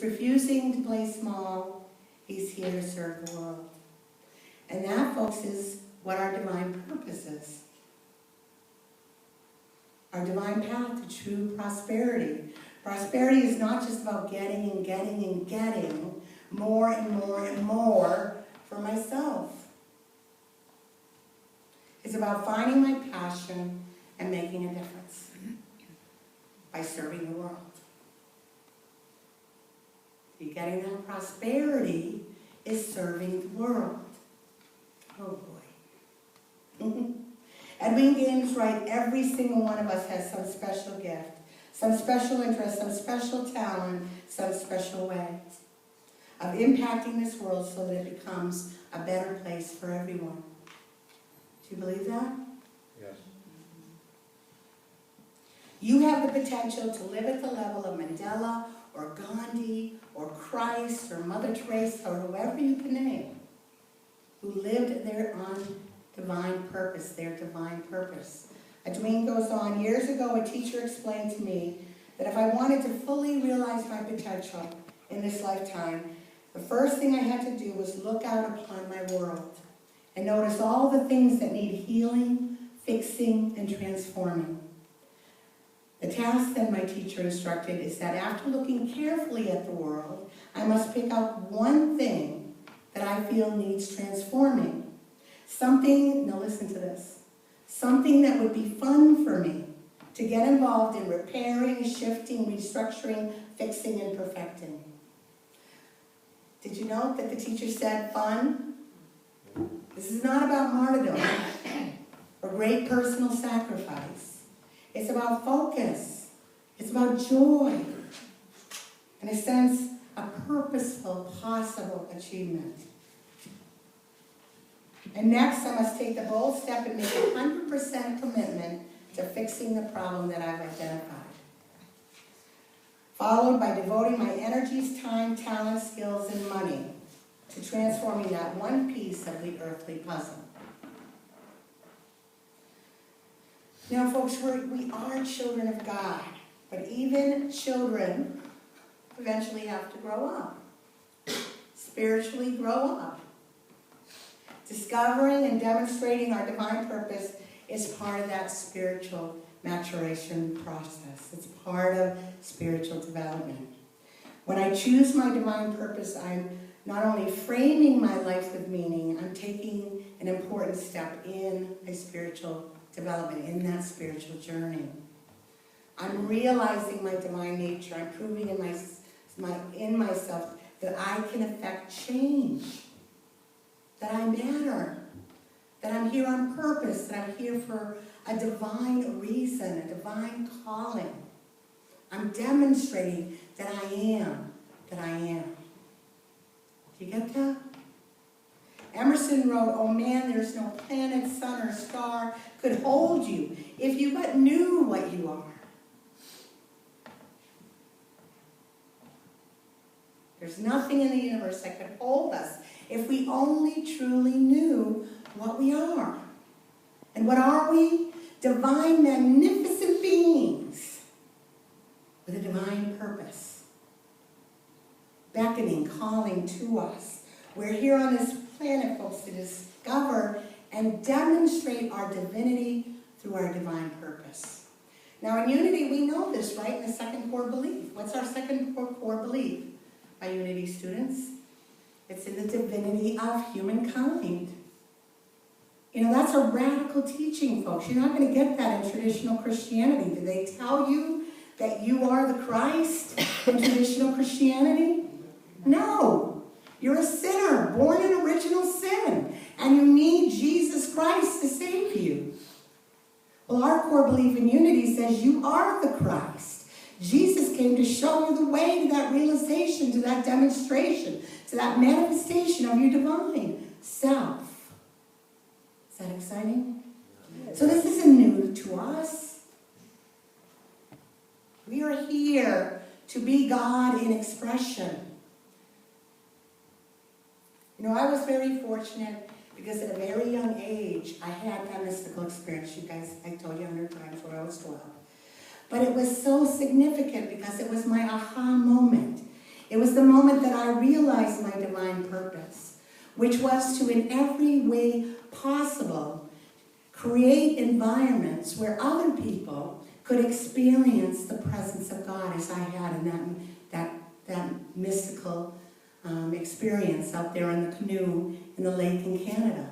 refusing to play small. He's here to serve the world. And that, folks, is what our divine purpose is. Our divine path to true prosperity. Prosperity is not just about getting and getting and getting more and more and more for myself. It's about finding my passion and making a difference by serving the world. You getting that? Prosperity is serving the world. Oh boy. And Wayne Games right, every single one of us has some special gift, some special interest, some special talent, some special way of impacting this world so that it becomes a better place for everyone. Do you believe that? Yes. You have the potential to live at the level of Mandela or Gandhi or Christ or Mother Teresa or whoever you can name, who lived their divine purpose, their divine purpose. Edwin goes on, years ago a teacher explained to me that if I wanted to fully realize my potential in this lifetime, the first thing I had to do was look out upon my world and notice all the things that need healing, fixing, and transforming. The task then my teacher instructed is that after looking carefully at the world, I must pick out one thing that I feel needs transforming. Something, now listen to this, something that would be fun for me to get involved in repairing, shifting, restructuring, fixing, and perfecting. Did you note that the teacher said fun? This is not about martyrdom or great personal sacrifice. It's about focus. It's about joy. In a sense, a purposeful, possible achievement. And next, I must take the bold step and make a 100% commitment to fixing the problem that I've identified. Followed by devoting my energies, time, talent, skills, and money to transforming that one piece of the earthly puzzle. Now, folks, we are children of God, but even children eventually have to grow up, spiritually grow up. Discovering and demonstrating our divine purpose is part of that spiritual maturation process. It's part of spiritual development. When I choose my divine purpose, I'm not only framing my life with meaning, I'm taking an important step in a spiritual development, in that spiritual journey. I'm realizing my divine nature. I'm proving in myself that I can affect change, that I matter, that I'm here on purpose, that I'm here for a divine reason, a divine calling. I'm demonstrating that I am, that I am. Do you get that? Emerson wrote, "Oh man, there's no planet, sun, or star could hold you if you but knew what you are." There's nothing in the universe that could hold us if we only truly knew what we are. And what are we? Divine, magnificent beings with a divine purpose. Beckoning, calling to us. We're here on this planet, folks, to discover and demonstrate our divinity through our divine purpose. Now in Unity, we know this, right? In the second core belief. What's our second core belief by Unity students? It's in the divinity of humankind. You know, that's a radical teaching, folks. You're not going to get that in traditional Christianity. Do they tell you that you are the Christ in traditional Christianity? No. You're a sinner, born in original sin, and you need Jesus Christ to save you. Well, our core belief in Unity says you are the Christ. Jesus came to show you the way to that realization, to that demonstration, to that manifestation of your divine self. Is that exciting? So this isn't new to us. We are here to be God in expression. You know, I was very fortunate because at a very young age, I had that mystical experience. You guys, I told you 100 times when I was 12. But it was so significant because it was my aha moment. It was the moment that I realized my divine purpose, which was to, in every way possible, create environments where other people could experience the presence of God as I had in that mystical experience out there in the canoe in the lake in Canada.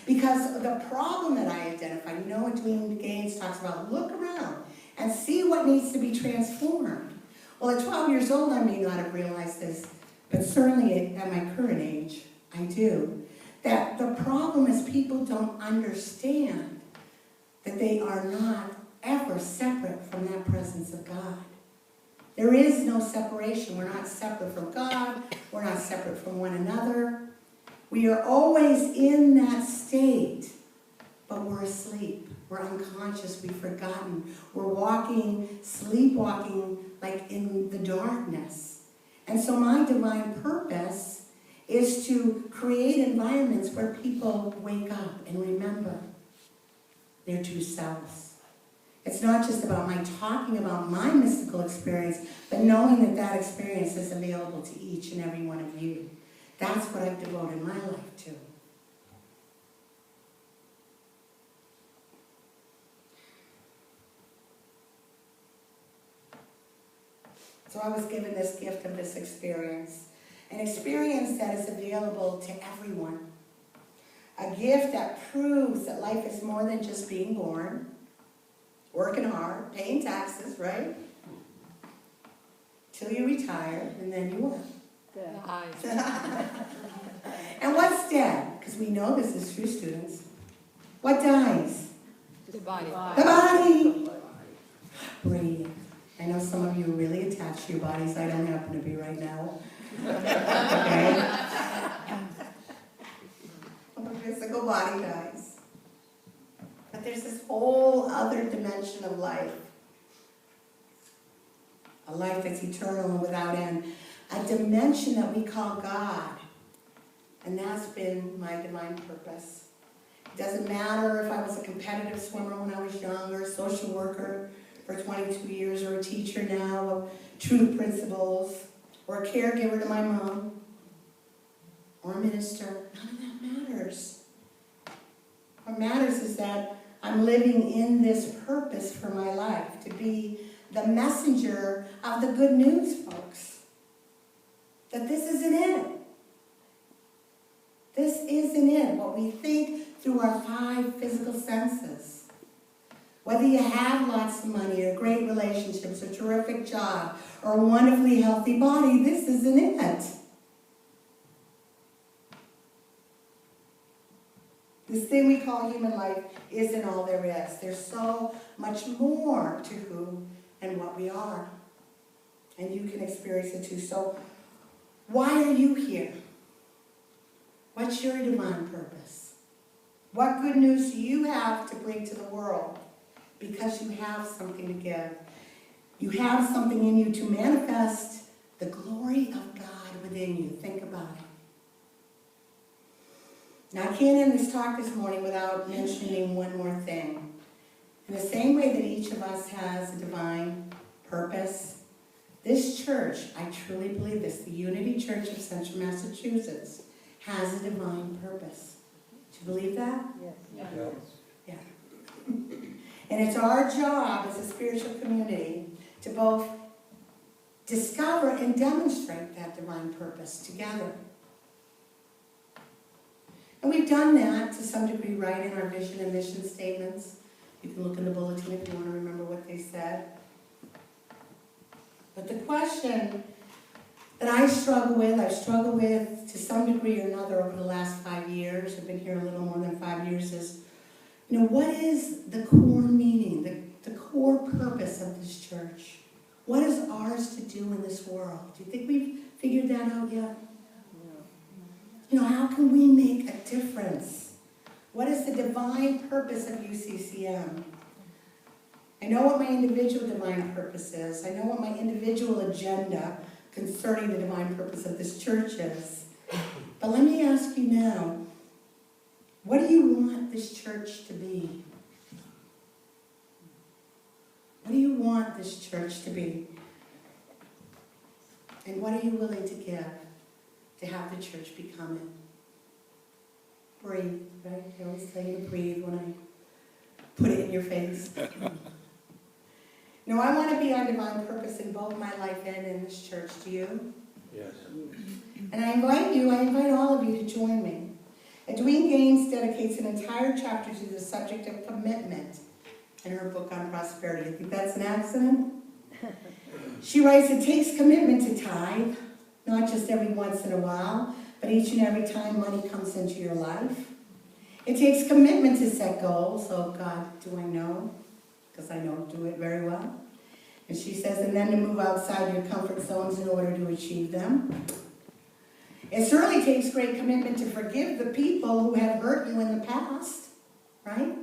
Because the problem that I identified, Dwayne Gaines talks about, look around and see what needs to be transformed. Well, at 12 years old, I may not have realized this, but certainly at my current age, I do. That the problem is people don't understand that they are not ever separate from that presence of God. There is no separation. We're not separate from God. We're not separate from one another. We are always in that state, but we're asleep. We're unconscious. We've forgotten. We're walking, sleepwalking, like in the darkness. And so my divine purpose is to create environments where people wake up and remember their true selves. It's not just about my talking about my mystical experience, but knowing that that experience is available to each and every one of you. That's what I've devoted my life to. So I was given this gift of this experience, an experience that is available to everyone. A gift that proves that life is more than just being born, working hard, paying taxes, right? Till you retire, and then you what? And what's dead? Because we know this is true, students. What dies? The body. The body. Breathe. I know some of you are really attached to your bodies. I don't happen to be right now. Okay? The physical body dies. But there's this whole other dimension of life. A life that's eternal and without end. A dimension that we call God. And that's been my divine purpose. It doesn't matter if I was a competitive swimmer when I was younger, social worker for 22 years, or a teacher now of true principles, or a caregiver to my mom, or a minister. None of that matters. What matters is that I'm living in this purpose for my life, to be the messenger of the good news, folks. That this isn't it. This isn't it. What we think through our 5 physical senses. Whether you have lots of money, or great relationships, or a terrific job, or a wonderfully healthy body, this isn't it. This thing we call human life isn't all there is. There's so much more to who and what we are. And you can experience it too. So, why are you here? What's your divine purpose? What good news do you have to bring to the world? Because you have something to give. You have something in you to manifest the glory of God within you. Think about it. Now, I can't end this talk this morning without mentioning one more thing. In the same way that each of us has a divine purpose, this church, I truly believe this, the Unity Church of Central Massachusetts, has a divine purpose. Do you believe that? Yes. Yeah. And it's our job as a spiritual community to both discover and demonstrate that divine purpose together. And we've done that to some degree, right, in our vision and mission statements. You can look in the bulletin if you want to remember what they said. But the question that I've struggled with to some degree or another over the last 5 years, I've been here a little more than 5 years, is, what is the core meaning, the core purpose of this church? What is ours to do in this world? Do you think we've figured that out yet? How can we make a difference? What is the divine purpose of UCCM? I know what my individual divine purpose is. I know what my individual agenda concerning the divine purpose of this church is. But let me ask you now, what do you want this church to be? What do you want this church to be? And what are you willing to give to have the church become it? Breathe, right? I always tell you to breathe when I put it in your face. Now, I want to be on divine purpose in both my life and in this church. Do you? Yes. And I invite all of you to join me. Edwene Gaines dedicates an entire chapter to the subject of commitment in her book on prosperity. You think that's an accident? She writes, it takes commitment to tithe, not just every once in a while, but each and every time money comes into your life. It takes commitment to set goals. Oh, God, do I know? Because I don't do it very well. And she says, and then to move outside your comfort zones in order to achieve them. It certainly takes great commitment to forgive the people who have hurt you in the past, right?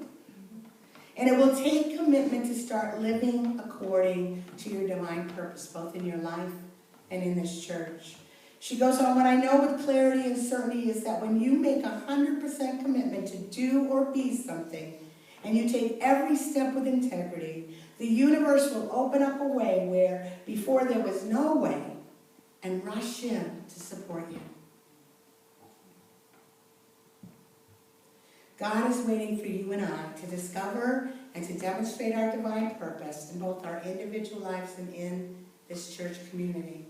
And it will take commitment to start living according to your divine purpose, both in your life and in this church. She goes on, what I know with clarity and certainty is that when you make 100% commitment to do or be something, and you take every step with integrity, the universe will open up a way where before there was no way, and rush in to support you. God is waiting for you and I to discover and to demonstrate our divine purpose in both our individual lives and in this church community.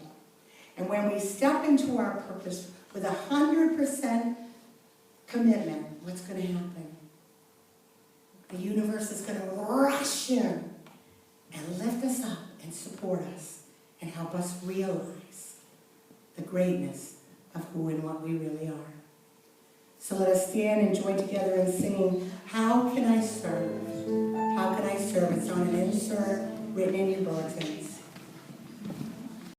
And when we step into our purpose with 100% commitment, what's going to happen? The universe is going to rush in and lift us up and support us and help us realize the greatness of who and what we really are. So let us stand and join together in singing, How Can I Serve? How Can I Serve? It's on an insert written in your bulletins.